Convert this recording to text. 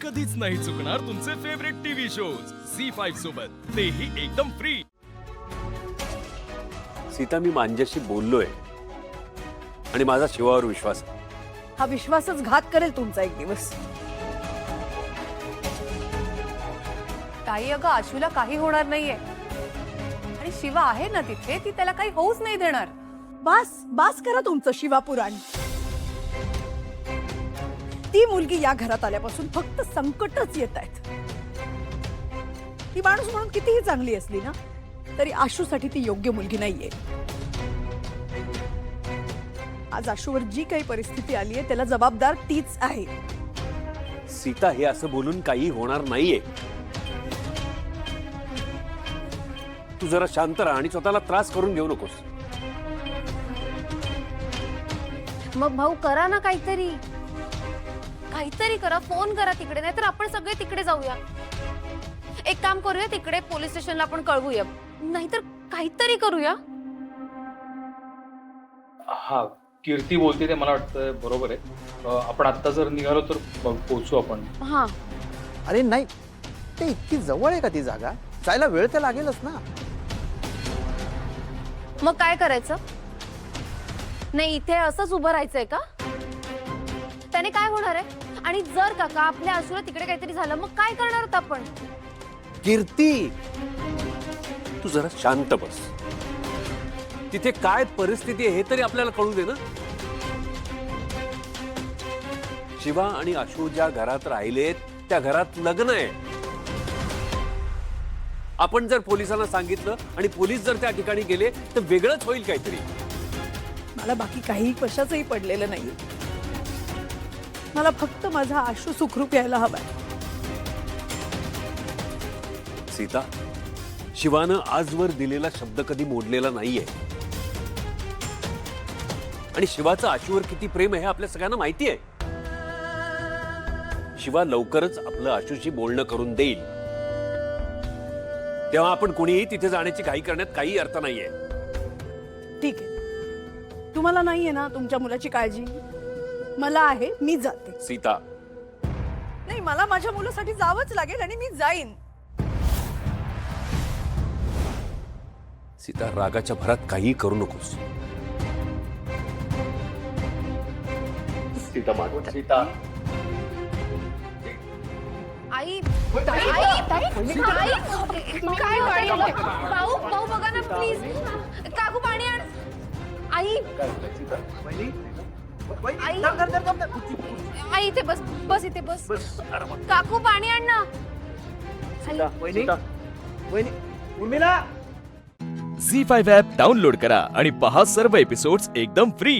कधीच नाही चुकणार तुमचे फेवरेट टीव्ही शोज झी5 सोबत, तेही एकदम फ्री। सीता, मी मांज्याशी बोललोय आणि माझा शिवावर विश्वास आहे। हा विश्वासच घात करेल तुमचा एक दिवस। ताई, अगं आशूला काही होणार नाहीये आणि शिवा आहे ना तिथे, ती त्याला काही होऊच नाही देणार। बास बास करा तुमचं शिवा पुराण। ती मुलगी या घरात आल्यापासून फक्त संकटच येत आहेत। ती माणूस म्हणून कितीही चांगली असली ना तरी आशूसाठी ती योग्य मुलगी नाहीये। आज आशूवर जी काही परिस्थिती आली आहे त्याला जबाबदार तीच आहे। सीता, हे असं बोलून काही होणार नाहीये। तू जरा शांत राहा आणि स्वतःला त्रास करून घेऊ नकोस। मग भाऊ करा ना काहीतरी, काहीतरी करा, फोन करा तिकडे, नाहीतर आपण सगळे तिकडे जाऊया। एक काम करूया, तिकडे पोलीस स्टेशनला आपण कळवूया, नाहीतर काहीतरी करूया। हा, कीर्ती बोलते ते मला वाटतं बरोबर आहे। आपण आता जर निघालो तर पोहोचू आपण। हा, अरे नाही, ते इतकी जवळ आहे का ती जागा? जायला वेळ तर लागेलच ना। मग काय करायचं? नाही, इथे असंच उभं राहायचंय का? त्याने काय होणार आहे? आणि जर काका आपल्या आशूला तिकडे काहीतरी झालं, मग काय करणार आहोत आपण? कीर्ती, तू जरा शांत बस। तिथे काय परिस्थिती आहे हे तरी आपल्याला कळू दे ना। शिवा आणि आशू ज्या घरात राहिलेत त्या घरात लग्न आहे। आपण जर पोलिसांना सांगितलं आणि पोलीस जर त्या ठिकाणी गेले तर वेगळंच होईल काहीतरी। मला बाकी काही कशाचंही पडलेलं नाही। मला फक्त माझा आशू सुखरूप यायला हवाय। सीता, शिवानं आजवर दिलेला शब्द कधी मोडलेला नाहीये आणि शिवाचं आशूवर किती प्रेम आहे हे आपल्या सगळ्यांना माहिती आहे। शिवा लवकरच आपलं आशूशी बोलणं करून देईल, तेव्हा आपण कोणीही तिथे जाण्याची घाई करण्यात काही अर्थ नाहीये। ठीक आहे, तुम्हाला नाहीये ना तुमच्या मुलाची काळजी? मला आहे, मी जाते। सीता, नाही, मला माझ्या मुलासाठी जावंच लागेल आणि मी जाईन। सीता, रागाच्या भरात काही करू नकोस। सीता, मागं सीता। आई, काय पाणी? भाऊ भाऊ बघा ना प्लीज, काकू पाणी आण। आई, आई, आई इथे बस, बस इथे बस। काकू पाणी आण ना। झी5 ॲप डाउनलोड करा आणि पहा सर्व एपिसोड्स एकदम फ्री।